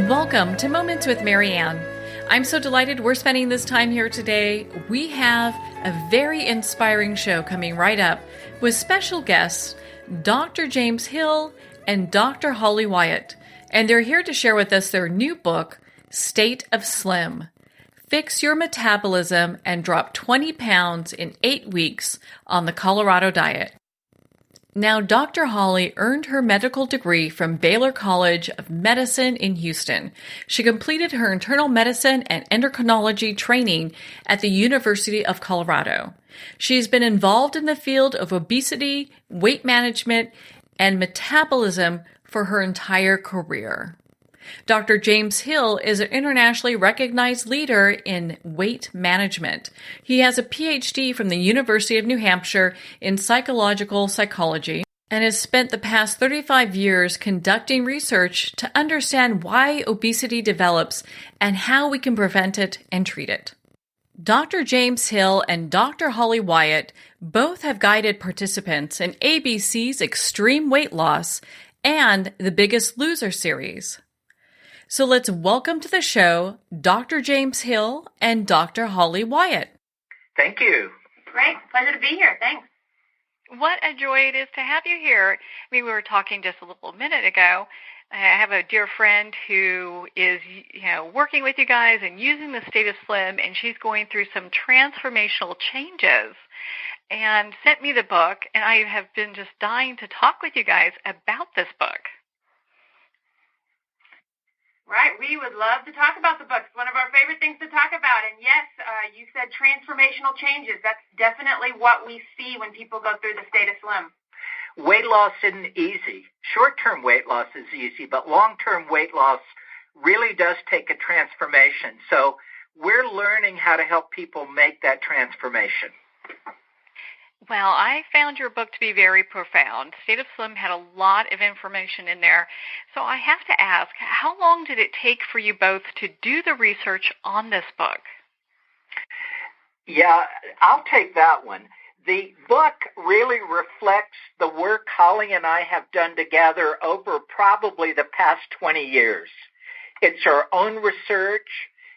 Welcome to Moments with Marianne. I'm so delighted we're spending this time here today. We have a very inspiring show coming right up with special guests, Dr. James Hill and Dr. Holly-Wyatt. And they're here to share with us their new book, State of Slim. Fix your metabolism and drop 20 pounds in 8 weeks on the Colorado diet. Now, Dr. Holly earned her medical degree from Baylor College of Medicine in Houston. She completed her internal medicine and endocrinology training at the University of Colorado. She's been involved in the field of obesity, weight management, and metabolism for her entire career. Dr. James Hill is an internationally recognized leader in weight management. He has a PhD from the University of New Hampshire in psychological psychology and has spent the past 35 years conducting research to understand why obesity develops and how we can prevent it and treat it. Dr. James Hill and Dr. Holly-Wyatt both have guided participants in ABC's Extreme Weight Loss and The Biggest Loser series. So let's welcome to the show Dr. James Hill and Dr. Holly-Wyatt. Thank you. Great. Pleasure to be here. Thanks. What a joy it is to have you here. We were talking just a little minute ago. I have a dear friend who is, working with you guys and using the State of Slim, and she's going through some transformational changes and sent me the book, and I have been just dying to talk with you guys about this book. Right. We would love to talk about the book. It's one of our favorite things to talk about. And yes, you said transformational changes. That's definitely what we see when people go through the State of Slim. Weight loss isn't easy. Short-term weight loss is easy, but long-term weight loss really does take a transformation. So we're learning how to help people make that transformation. Well, I found your book to be very profound. State of Slim had a lot of information in there. So I have to ask, how long did it take for you both to do the research on this book? Yeah, I'll take that one. The book really reflects the work Holly and I have done together over probably the past 20 years. It's our own research.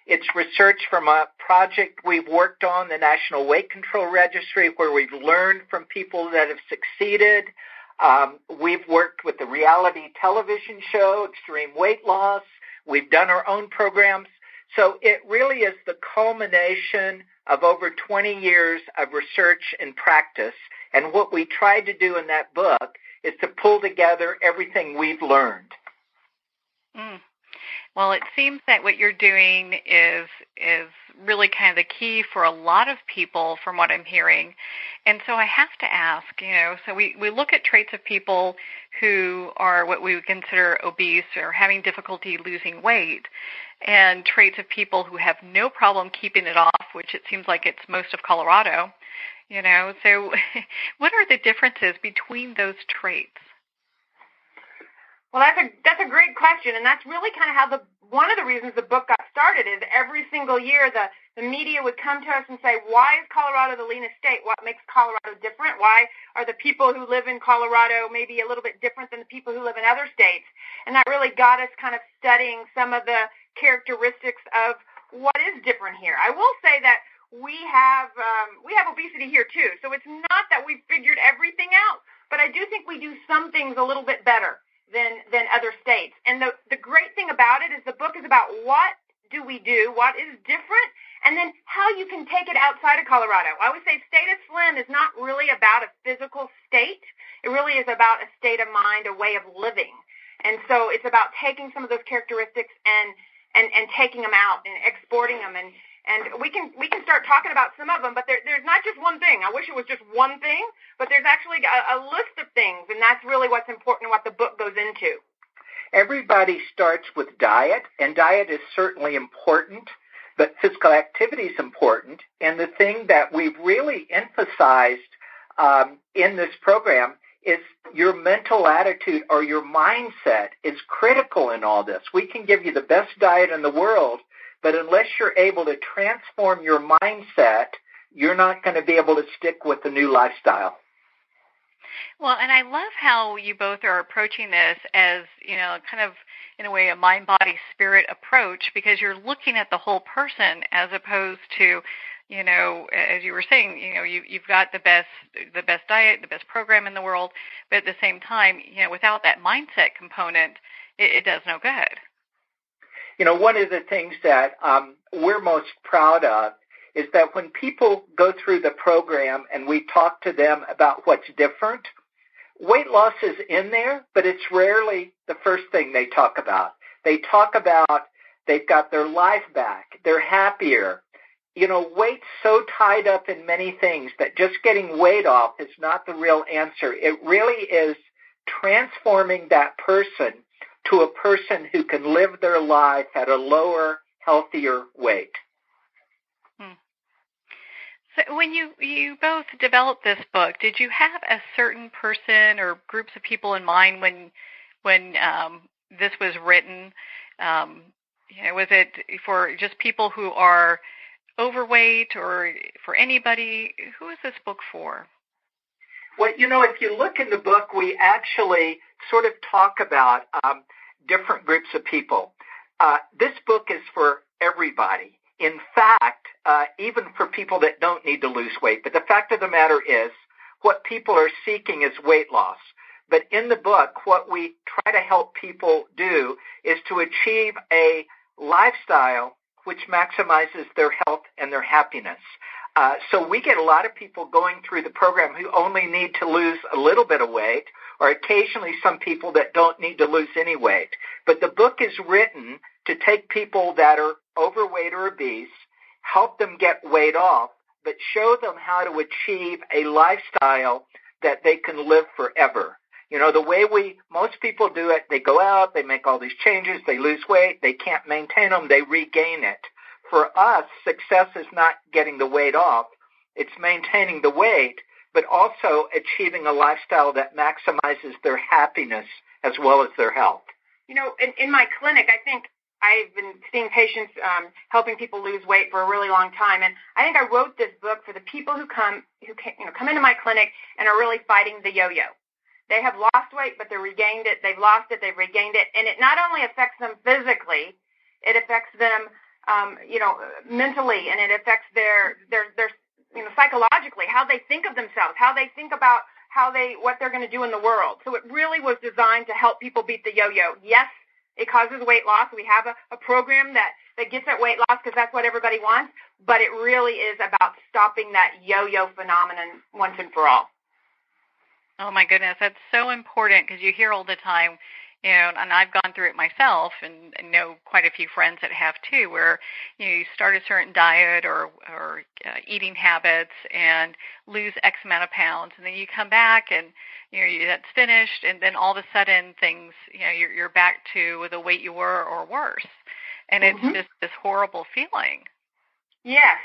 It's research from a project we've worked on, the National Weight Control Registry, where we've learned from people that have succeeded. We've worked with the reality television show, Extreme Weight Loss. We've done our own programs. So it really is the culmination of over 20 years of research and practice. And what we tried to do in that book is to pull together everything we've learned. Well, it seems that what you're doing is really kind of the key for a lot of people from what I'm hearing. And so I have to ask, so we look at traits of people who are what we would consider obese or having difficulty losing weight, and traits of people who have no problem keeping it off, which it seems like it's most of Colorado, So what are the differences between those traits? Well, that's a great question, and that's really kind of how one of the reasons the book got started is every single year the media would come to us and say, why is Colorado the leanest state? What makes Colorado different? Why are the people who live in Colorado maybe a little bit different than the people who live in other states? And that really got us kind of studying some of the characteristics of what is different here. I will say that we have obesity here too, so it's not that we've figured everything out, but I do think we do some things a little bit better than other states. And the great thing about it is the book is about what do we do, what is different, and then how you can take it outside of Colorado. I would say State of Slim is not really about a physical state. It really is about a state of mind, a way of living. And so it's about taking some of those characteristics and taking them out and exporting them. And we can start talking about some of them, but there's not just one thing. I wish it was just one thing, but there's actually a list of things, and that's really what's important and what the book goes into. Everybody starts with diet, and diet is certainly important, but physical activity is important. And the thing that we've really emphasized in this program is your mental attitude or your mindset is critical in all this. We can give you the best diet in the world, but unless you're able to transform your mindset, you're not going to be able to stick with the new lifestyle. Well, and I love how you both are approaching this as, kind of in a way a mind, body, spirit approach, because you're looking at the whole person as opposed to, as you were saying, you've got the best diet, the best program in the world, but at the same time, without that mindset component, it does no good. One of the things that we're most proud of is that when people go through the program and we talk to them about what's different, weight loss is in there, but it's rarely the first thing they talk about. They talk about they've got their life back, they're happier. Weight's so tied up in many things that just getting weight off is not the real answer. It really is transforming that person to a person who can live their life at a lower, healthier weight. So when you both developed this book, did you have a certain person or groups of people in mind when this was written? Was it for just people who are overweight or for anybody? Who is this book for? Well, if you look in the book, we actually sort of talk about different groups of people. This book is for everybody. In fact, even for people that don't need to lose weight. But the fact of the matter is, what people are seeking is weight loss. But in the book, what we try to help people do is to achieve a lifestyle which maximizes their health and their happiness. So we get a lot of people going through the program who only need to lose a little bit of weight, or occasionally some people that don't need to lose any weight. But the book is written to take people that are overweight or obese, help them get weight off, but show them how to achieve a lifestyle that they can live forever. The way most people do it, they go out, they make all these changes, they lose weight, they can't maintain them, they regain it. For us, success is not getting the weight off, it's maintaining the weight, but also achieving a lifestyle that maximizes their happiness as well as their health. In my clinic, I think I've been seeing patients helping people lose weight for a really long time, and I think I wrote this book for the people who come into my clinic and are really fighting the yo-yo. They have lost weight, but they've regained it. They've lost it. They've regained it, and it not only affects them physically, it affects them, mentally, and it affects their psychologically, how they think of themselves, how they think about what they're going to do in the world. So it really was designed to help people beat the yo-yo. Yes, it causes weight loss. We have a program that gets at weight loss because that's what everybody wants, but it really is about stopping that yo-yo phenomenon once and for all. Oh, my goodness. That's so important because you hear all the time, and I've gone through it myself and know quite a few friends that have too, where you start a certain diet or eating habits and lose X amount of pounds, and then you come back and that's finished, and then all of a sudden things, you're back to the weight you were or worse, and it's just this horrible feeling. Yes.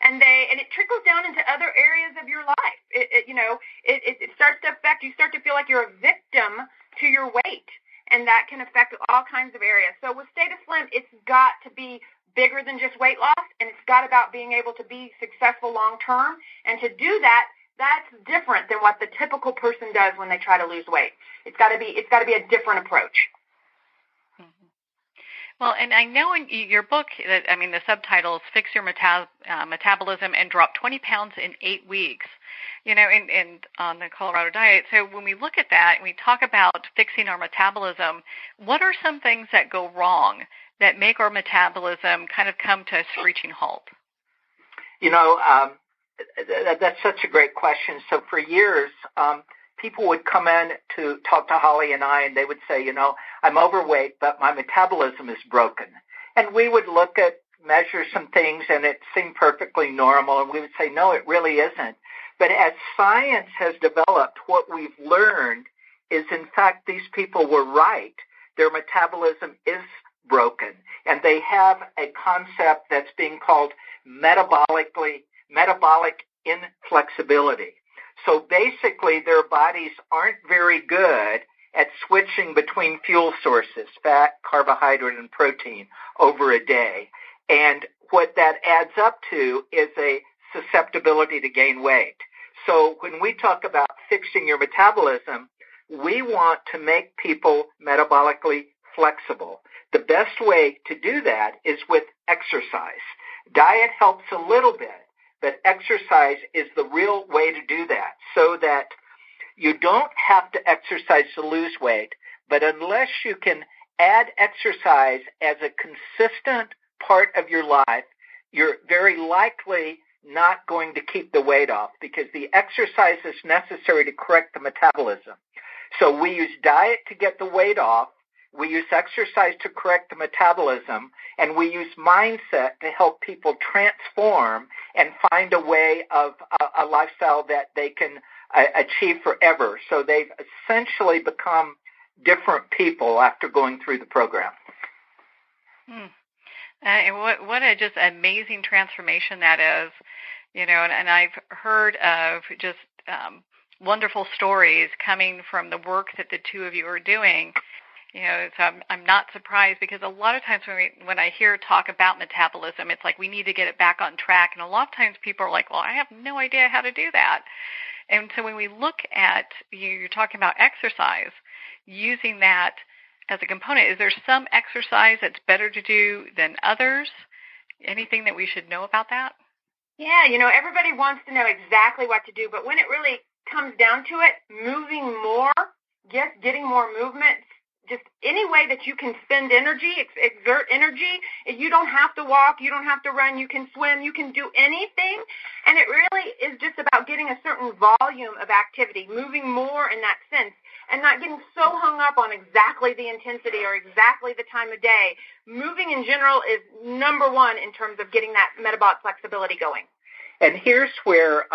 And it trickles down into other areas of your life. It starts to affect, you start to feel like you're a victim to your weight, and that can affect all kinds of areas. So with Stay to Slim, it's got to be bigger than just weight loss, and it's got about being able to be successful long term. And to do that, that's different than what the typical person does when they try to lose weight. It's got to be a different approach. Well, and I know in your book, the subtitle is Fix Your Metabolism and Drop 20 Pounds in 8 weeks, and on the Colorado diet. So when we look at that and we talk about fixing our metabolism, what are some things that go wrong that make our metabolism kind of come to a screeching halt? That's such a great question. So for years, people would come in to talk to Holly and I, and they would say, I'm overweight, but my metabolism is broken. And we would measure some things, and it seemed perfectly normal, and we would say, no, it really isn't. But as science has developed, what we've learned is, in fact, these people were right. Their metabolism is broken, and they have a concept that's being called metabolic inflexibility. So basically, their bodies aren't very good at switching between fuel sources, fat, carbohydrate, and protein, over a day. And what that adds up to is a susceptibility to gain weight. So when we talk about fixing your metabolism, we want to make people metabolically flexible. The best way to do that is with exercise. Diet helps a little bit, but exercise is the real way to do that, so that you don't have to exercise to lose weight, but unless you can add exercise as a consistent part of your life, you're very likely not going to keep the weight off, because the exercise is necessary to correct the metabolism. So we use diet to get the weight off, we use exercise to correct the metabolism, and we use mindset to help people transform and find a way of a lifestyle that they can achieve forever. So they've essentially become different people after going through the program. And what a just amazing transformation that is, and I've heard of just wonderful stories coming from the work that the two of you are doing. So I'm not surprised, because a lot of times when I hear talk about metabolism, it's like we need to get it back on track. And a lot of times people are like, well, I have no idea how to do that. And so when we look at, you're talking about exercise, using that as a component, is there some exercise that's better to do than others? Anything that we should know about that? Yeah, everybody wants to know exactly what to do, but when it really comes down to it, moving more, getting more movement, just any way that you can spend energy, exert energy. You don't have to walk, you don't have to run, you can swim, you can do anything. And it really is just about getting a certain volume of activity, moving more in that sense, and not getting so hung up on exactly the intensity or exactly the time of day. Moving in general is number one in terms of getting that metabolic flexibility going. And here's where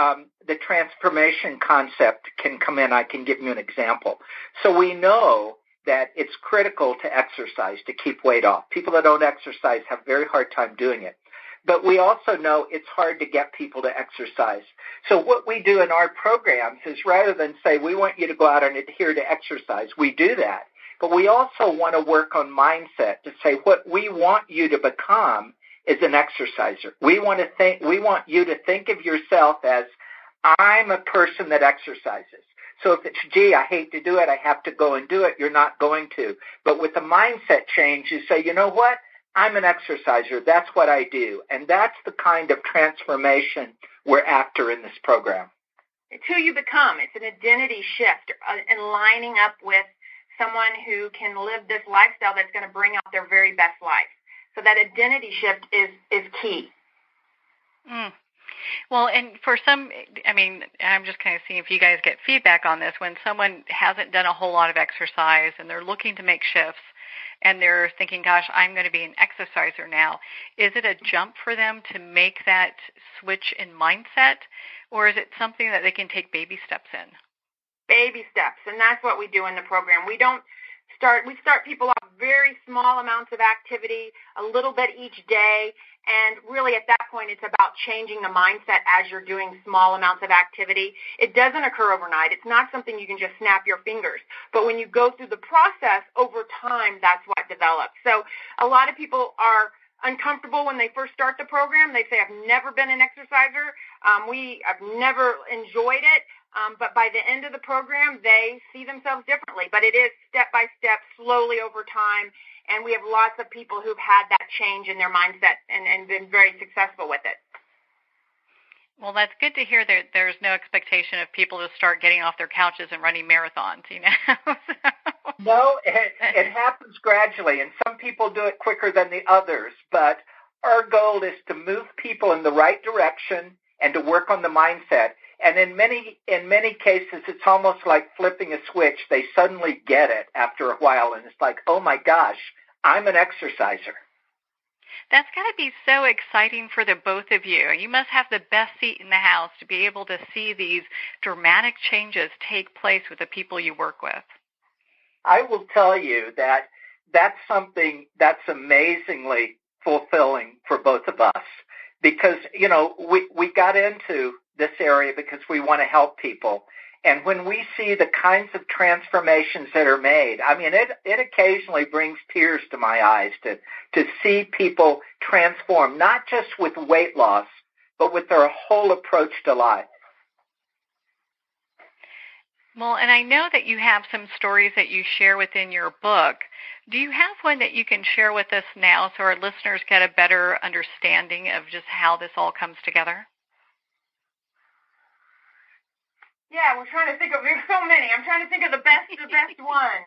the transformation concept can come in. I can give you an example. So we know that it's critical to exercise to keep weight off. People that don't exercise have a very hard time doing it. But we also know it's hard to get people to exercise. So what we do in our programs is, rather than say we want you to go out and adhere to exercise, we do that. But we also want to work on mindset to say what we want you to become is an exerciser. We want you to think of yourself as, I'm a person that exercises. So if it's, gee, I hate to do it, I have to go and do it, you're not going to. But with the mindset change, you say, you know what? I'm an exerciser. That's what I do. And that's the kind of transformation we're after in this program. It's who you become. It's an identity shift and lining up with someone who can live this lifestyle that's going to bring out their very best life. So that identity shift is key. Well, and for some, I'm just kind of seeing if you guys get feedback on this. When someone hasn't done a whole lot of exercise and they're looking to make shifts and they're thinking, gosh, I'm going to be an exerciser now, is it a jump for them to make that switch in mindset, or is it something that they can take baby steps in? Baby steps, and that's what we do in the program. We start people off very small amounts of activity, a little bit each day, and really at that point it's about changing the mindset as you're doing small amounts of activity. It doesn't occur overnight. It's not something you can just snap your fingers. But when you go through the process over time, that's what develops. So a lot of people are uncomfortable when they first start the program. They say, I've never been an exerciser. I've never enjoyed it. But by the end of the program, they see themselves differently. But it is step by step, slowly over time. And we have lots of people who've had that change in their mindset and been very successful with it. Well, that's good to hear that there's no expectation of people to start getting off their couches and running marathons, No, it happens gradually, and some people do it quicker than the others. But our goal is to move people in the right direction and to work on the mindset. And in many cases, it's almost like flipping a switch. They suddenly get it after a while, and it's like, oh my gosh, I'm an exerciser. That's got to be so exciting for the both of you. You must have the best seat in the house to be able to see these dramatic changes take place with the people you work with. I will tell you that that's something that's amazingly fulfilling for both of us, because, we got into this area because we want to help people. And when we see the kinds of transformations that are made, it occasionally brings tears to my eyes to see people transform, not just with weight loss, but with their whole approach to life. Well, and I know that you have some stories that you share within your book. Do you have one that you can share with us now so our listeners get a better understanding of just how this all comes together? Yeah, we're trying to think of, there's so many. I'm trying to think of the best one.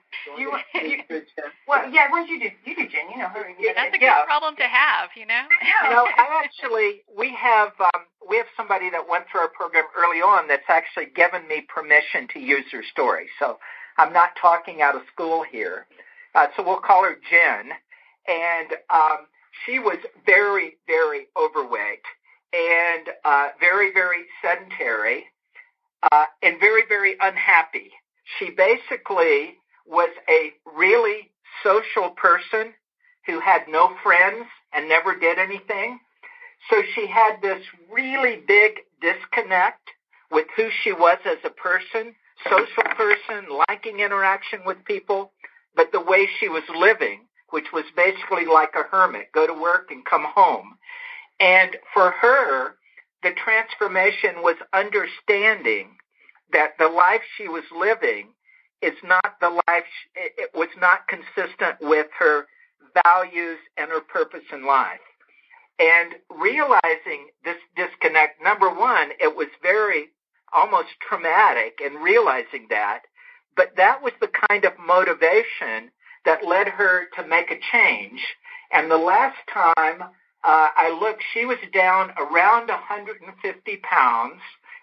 Well, yeah, what did you do? You do, Jen. You know her. That's a good problem to have, you know? We have somebody that went through our program early on that's actually given me permission to use her story. So I'm not talking out of school here. So we'll call her Jen. And she was very, very overweight and very, very sedentary. And very, very unhappy. She basically was a really social person who had no friends and never did anything. So she had this really big disconnect with who she was as a person, social person, liking interaction with people, but the way she was living, which was basically like a hermit, go to work and come home. And for her, the transformation was understanding that the life she was living is not the life, it was not consistent with her values and her purpose in life. And realizing this disconnect, number one, it was very almost traumatic in realizing that, but that was the kind of motivation that led her to make a change. And the last time I looked, she was down around 150 pounds.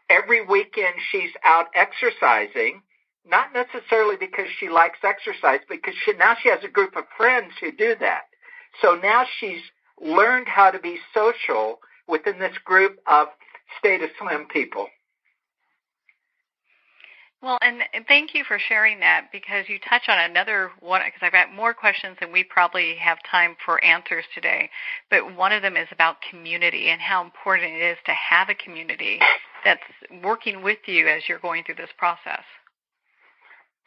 Every weekend she's out exercising, not necessarily because she likes exercise, because now she has a group of friends who do that. So now she's learned how to be social within this group of Stay Slim people. Well, and thank you for sharing that, because you touch on another one, because I've got more questions than we probably have time for answers today. But one of them is about community and how important it is to have a community that's working with you as you're going through this process.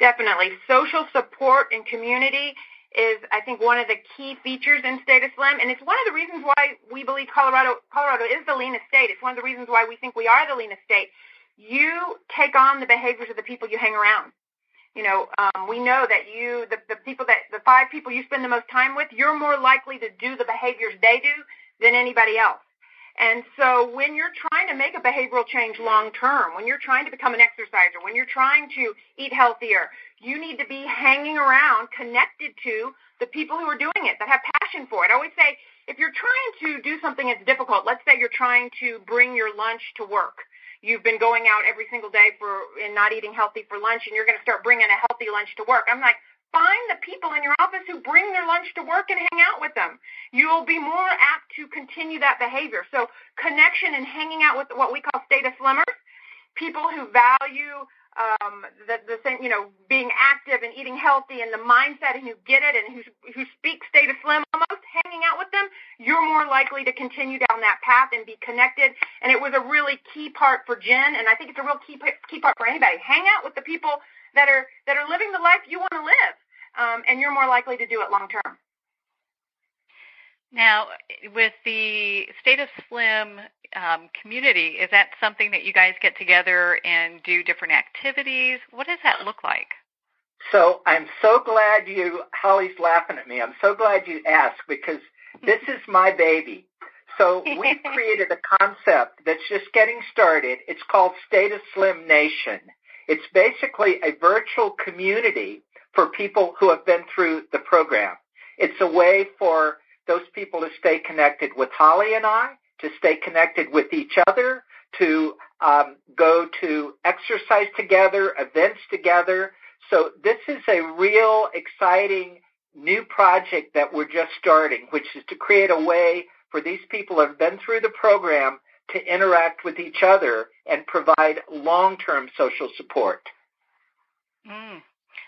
Definitely. Social support and community is, I think, one of the key features in Stay Slim, and it's one of the reasons why we believe Colorado is the leanest state. It's one of the reasons why we think we are the leanest state. You take on the behaviors of the people you hang around. We know that the 5 people you spend the most time with, you're more likely to do the behaviors they do than anybody else. And so when you're trying to make a behavioral change long term, when you're trying to become an exerciser, when you're trying to eat healthier, you need to be hanging around, connected to the people who are doing it, that have passion for it. I always say, if you're trying to do something that's difficult, let's say you're trying to bring your lunch to work. You've been going out every single day and not eating healthy for lunch, and you're going to start bringing a healthy lunch to work. I'm like, find the people in your office who bring their lunch to work and hang out with them. You'll be more apt to continue that behavior. So connection and hanging out with what we call Stay Slimmers, people who value the same, being active and eating healthy and the mindset, and who get it and who speak Stay Slim almost, hanging out with them, you're more likely to continue down that path and be connected. And it was a really key part for Jen, and I think it's a real key part for anybody. Hang out with the people that are living the life you want to live, and you're more likely to do it long term. Now, with the Stay Slim community, is that something that you guys get together and do different activities? What does that look like? So I'm so glad Holly's laughing at me. I'm so glad you asked, because this is my baby. So we've created a concept that's just getting started. It's called Stay Slim Nation. It's basically a virtual community for people who have been through the program. It's a way for those people to stay connected with Holly and I, to stay connected with each other, to go to exercise together, events together. So this is a real exciting new project that we're just starting, which is to create a way for these people who have been through the program to interact with each other and provide long-term social support.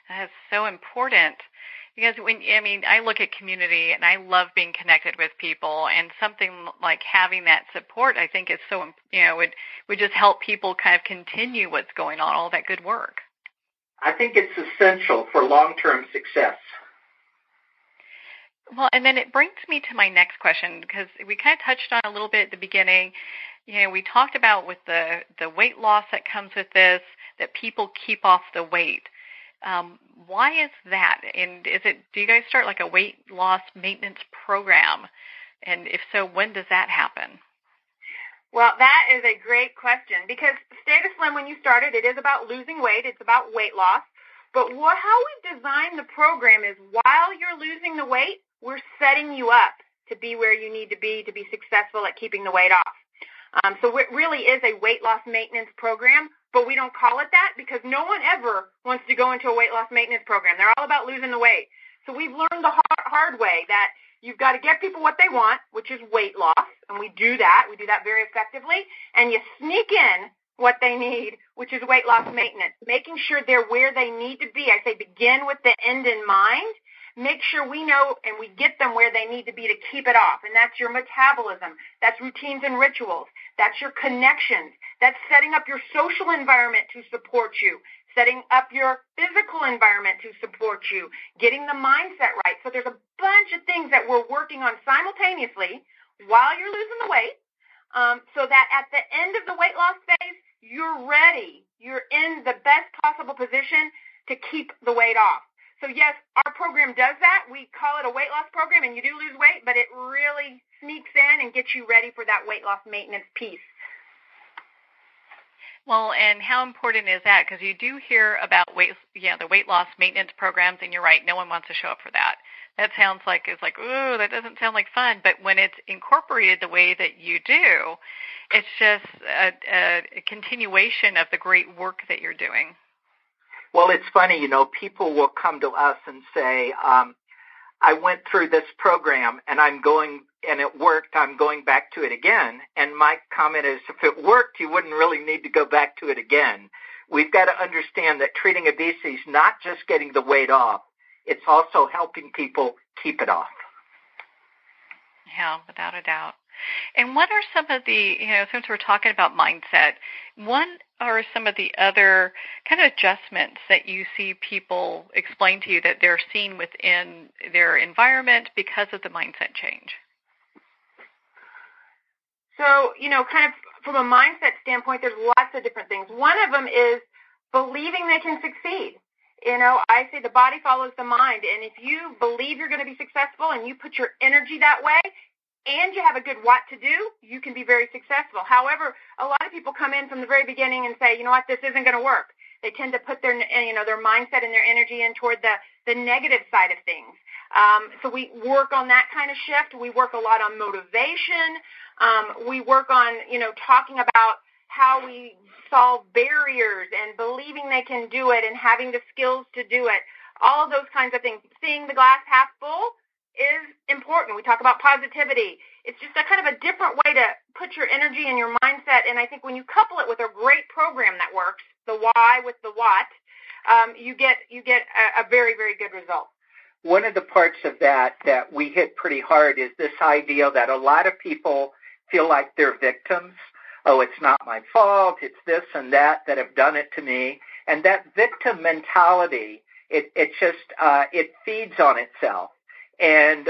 That's so important. Because I look at community and I love being connected with people, and something like having that support, I think, is so, would just help people kind of continue what's going on, all that good work. I think it's essential for long-term success. Well, and then it brings me to my next question, because we kind of touched on a little bit at the beginning. we talked about with the weight loss that comes with this, that people keep off the weight. Why is that? And do you guys start like a weight loss maintenance program? And if so, when does that happen? Well, that is a great question, because Stay to Slim, when you started, it is about losing weight. It's about weight loss. But how we design the program is while you're losing the weight, we're setting you up to be where you need to be successful at keeping the weight off. So it really is a weight loss maintenance program, but we don't call it that because no one ever wants to go into a weight loss maintenance program. They're all about losing the weight. So we've learned the hard way that you've got to get people what they want, which is weight loss, and we do that. We do that very effectively, and you sneak in what they need, which is weight loss maintenance, making sure they're where they need to be. I say begin with the end in mind. Make sure we know and we get them where they need to be to keep it off, and that's your metabolism. That's routines and rituals. That's your connections. That's setting up your social environment to support you, setting up your physical environment to support you, getting the mindset right. So there's a bunch of things that we're working on simultaneously while you're losing the weight, so that at the end of the weight loss phase, you're ready. You're in the best possible position to keep the weight off. So yes, our program does that. We call it a weight loss program, and you do lose weight, but it really sneaks in and gets you ready for that weight loss maintenance piece. Well, and how important is that? Because you do hear about the weight loss maintenance programs, and you're right, no one wants to show up for that. That sounds like, ooh, that doesn't sound like fun. But when it's incorporated the way that you do, it's just a continuation of the great work that you're doing. Well, it's funny, people will come to us and say, I went through this program and it worked, I'm going back to it again. And my comment is, if it worked, you wouldn't really need to go back to it again. We've got to understand that treating obesity is not just getting the weight off, it's also helping people keep it off. Yeah, without a doubt. And what are some of the, since we're talking about mindset, what are some of the other kind of adjustments that you see people explain to you that they're seeing within their environment because of the mindset change? So, kind of from a mindset standpoint, there's lots of different things. One of them is believing they can succeed. I say the body follows the mind, and if you believe you're going to be successful and you put your energy that way, and you have a good what to do, you can be very successful. However, a lot of people come in from the very beginning and say, this isn't going to work. They tend to put their mindset and their energy in toward the negative side of things. So we work on that kind of shift. We work a lot on motivation. We work on, talking about how we solve barriers and believing they can do it and having the skills to do it. All of those kinds of things. Seeing the glass half full is important. We talk about positivity. It's just a kind of a different way to put your energy and your mindset. And I think when you couple it with a great program that works, the why with the what, you get a very, very good result. One of the parts of that we hit pretty hard is this idea that a lot of people feel like they're victims. Oh, it's not my fault. It's this and that have done it to me. And that victim mentality, it feeds on itself. And,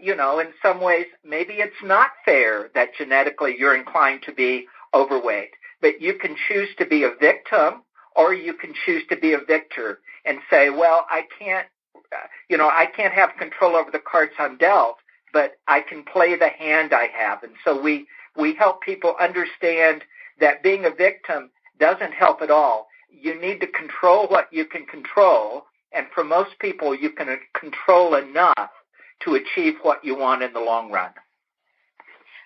in some ways, maybe it's not fair that genetically you're inclined to be overweight. But you can choose to be a victim or you can choose to be a victor and say, well, I can't have control over the cards I'm dealt, but I can play the hand I have. And so we help people understand that being a victim doesn't help at all. You need to control what you can control. And for most people, you can control enough to achieve what you want in the long run.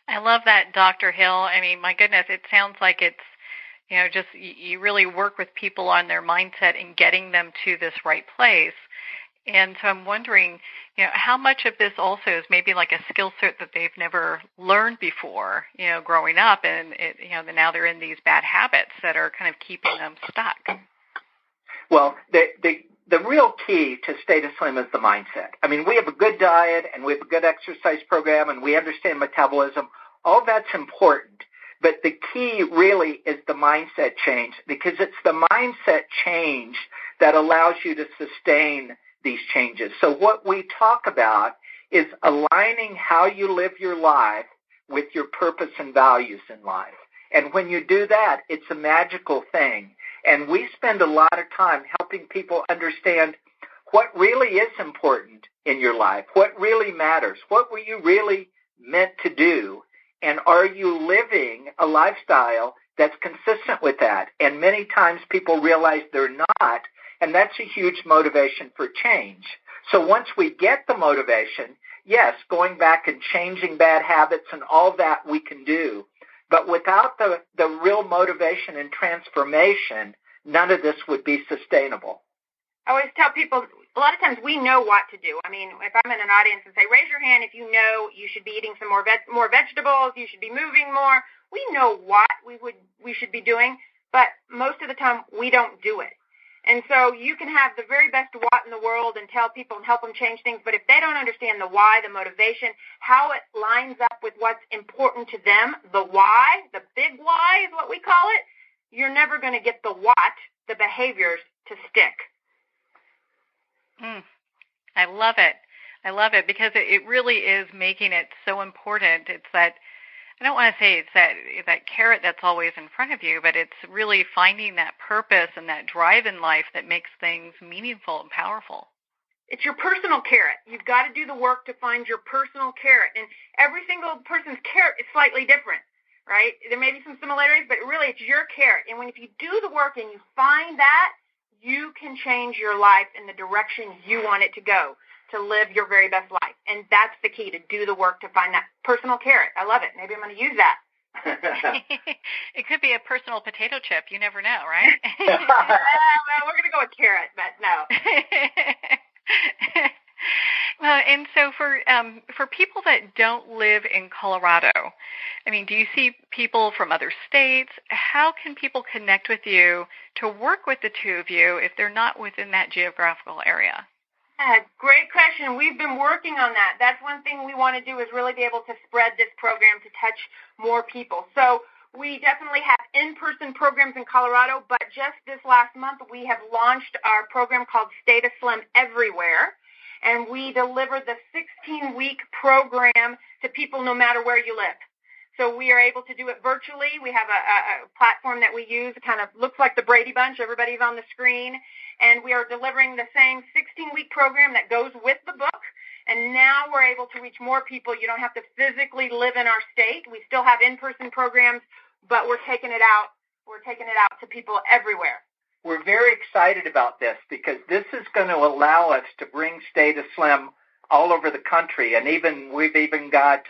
I love that, Dr. Hill. I mean, my goodness, it sounds like it's, just you really work with people on their mindset and getting them to this right place. And so I'm wondering, how much of this also is maybe like a skill set that they've never learned before, growing up, and now they're in these bad habits that are kind of keeping them stuck. Well, the real key to Stay to Slim is the mindset. I mean, we have a good diet and we have a good exercise program and we understand metabolism. All that's important. But the key really is the mindset change, because it's the mindset change that allows you to sustain these changes. So what we talk about is aligning how you live your life with your purpose and values in life. And when you do that, it's a magical thing. And we spend a lot of time helping people understand what really is important in your life, what really matters, what were you really meant to do, and are you living a lifestyle that's consistent with that? And many times people realize they're not, and that's a huge motivation for change. So once we get the motivation, yes, going back and changing bad habits and all that we can do. But without the real motivation and transformation, none of this would be sustainable. I always tell people, a lot of times we know what to do. I mean, if I'm in an audience and say, raise your hand if you know you should be eating some more vegetables, you should be moving more. We know what we should be doing, but most of the time we don't do it. And so you can have the very best what in the world and tell people and help them change things, but if they don't understand the why, the motivation, how it lines up with what's important to them, the why, the big why is what we call it, you're never going to get the what, the behaviors, to stick. I love it. I love it because it really is making it so important. It's that, I don't want to say it's that carrot that's always in front of you, but it's really finding that purpose and that drive in life that makes things meaningful and powerful. It's your personal carrot. You've got to do the work to find your personal carrot. And every single person's carrot is slightly different, right? There may be some similarities, but really it's your carrot. And if you do the work and you find that, you can change your life in the direction you want it to go, to live your very best life. And that's the key, to do the work to find that personal carrot. I love it. Maybe I'm going to use that. It could be a personal potato chip. You never know, right? Well, we're going to go with carrot, but no. Well, and so for people that don't live in Colorado, I mean, do you see people from other states? How can people connect with you to work with the two of you if they're not within that geographical area? Great question. We've been working on that. That's one thing we want to do, is really be able to spread this program to touch more people. So we definitely have in-person programs in Colorado, but just this last month we have launched our program called Stay to Slim Everywhere, and we deliver the 16-week program to people no matter where you live. So we are able to do it virtually. We have a platform that we use. It kind of looks like the Brady Bunch. Everybody's on the screen. And we are delivering the same 16-week program that goes with the book. And now we're able to reach more people. You don't have to physically live in our state. We still have in-person programs, but we're taking it out. We're taking it out to people everywhere. We're very excited about this because this is going to allow us to bring Stay to Slim all over the country. And we've even got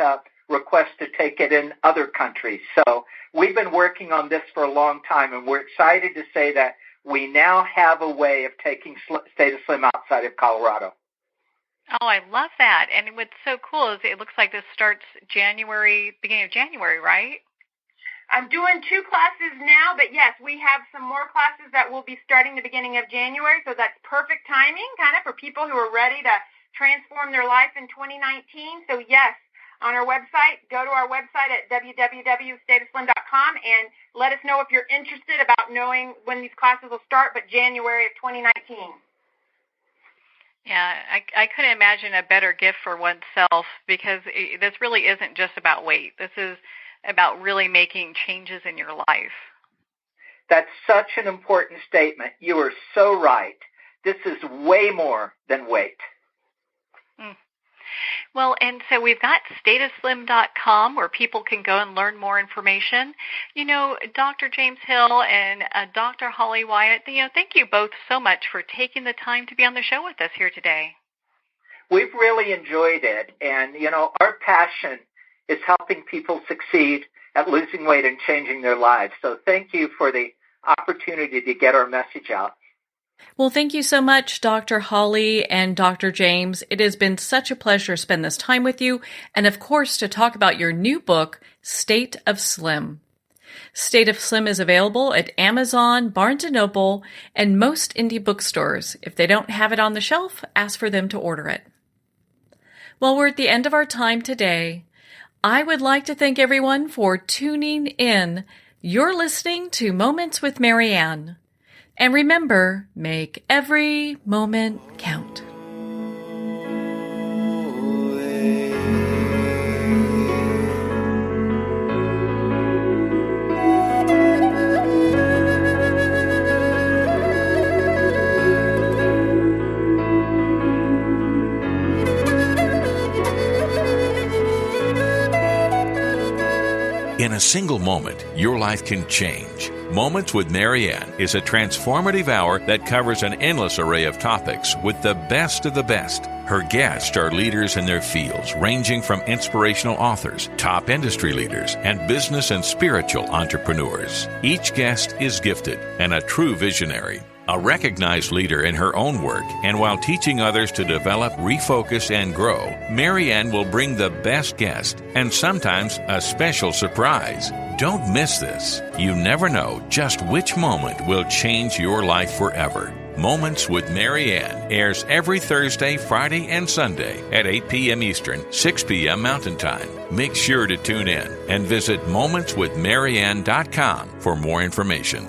requests to take it in other countries. So we've been working on this for a long time, and we're excited to say that we now have a way of taking Stay to Slim outside of Colorado. Oh, I love that. And what's so cool is it looks like this starts beginning of January, right? I'm doing 2 classes now, but yes, we have some more classes that will be starting the beginning of January, so that's perfect timing kind of for people who are ready to transform their life in 2019. So yes, on our website, go to our website at www.staytoslim.com and let us know if you're interested about knowing when these classes will start, but January of 2019. Yeah, I couldn't imagine a better gift for oneself because this really isn't just about weight. This is about really making changes in your life. That's such an important statement. You are so right. This is way more than weight. Well, and so we've got statoslim.com where people can go and learn more information. You know, Dr. James Hill and Dr. Holly-Wyatt, thank you both so much for taking the time to be on the show with us here today. We've really enjoyed it. And, our passion is helping people succeed at losing weight and changing their lives. So thank you for the opportunity to get our message out. Well, thank you so much, Dr. Holly and Dr. James. It has been such a pleasure to spend this time with you and, of course, to talk about your new book, State of Slim. State of Slim is available at Amazon, Barnes & Noble, and most indie bookstores. If they don't have it on the shelf, ask for them to order it. Well, we're at the end of our time today. I would like to thank everyone for tuning in. You're listening to Moments with Marianne. And remember, make every moment count. In a single moment, your life can change. Moments with Marianne is a transformative hour that covers an endless array of topics with the best of the best. Her guests are leaders in their fields, ranging from inspirational authors, top industry leaders, and business and spiritual entrepreneurs. Each guest is gifted and a true visionary. A recognized leader in her own work, and while teaching others to develop, refocus, and grow, Marianne will bring the best guest and sometimes a special surprise. Don't miss this. You never know just which moment will change your life forever. Moments with Marianne airs every Thursday, Friday, and Sunday at 8 p.m. Eastern, 6 p.m. Mountain Time. Make sure to tune in and visit momentswithmarianne.com for more information.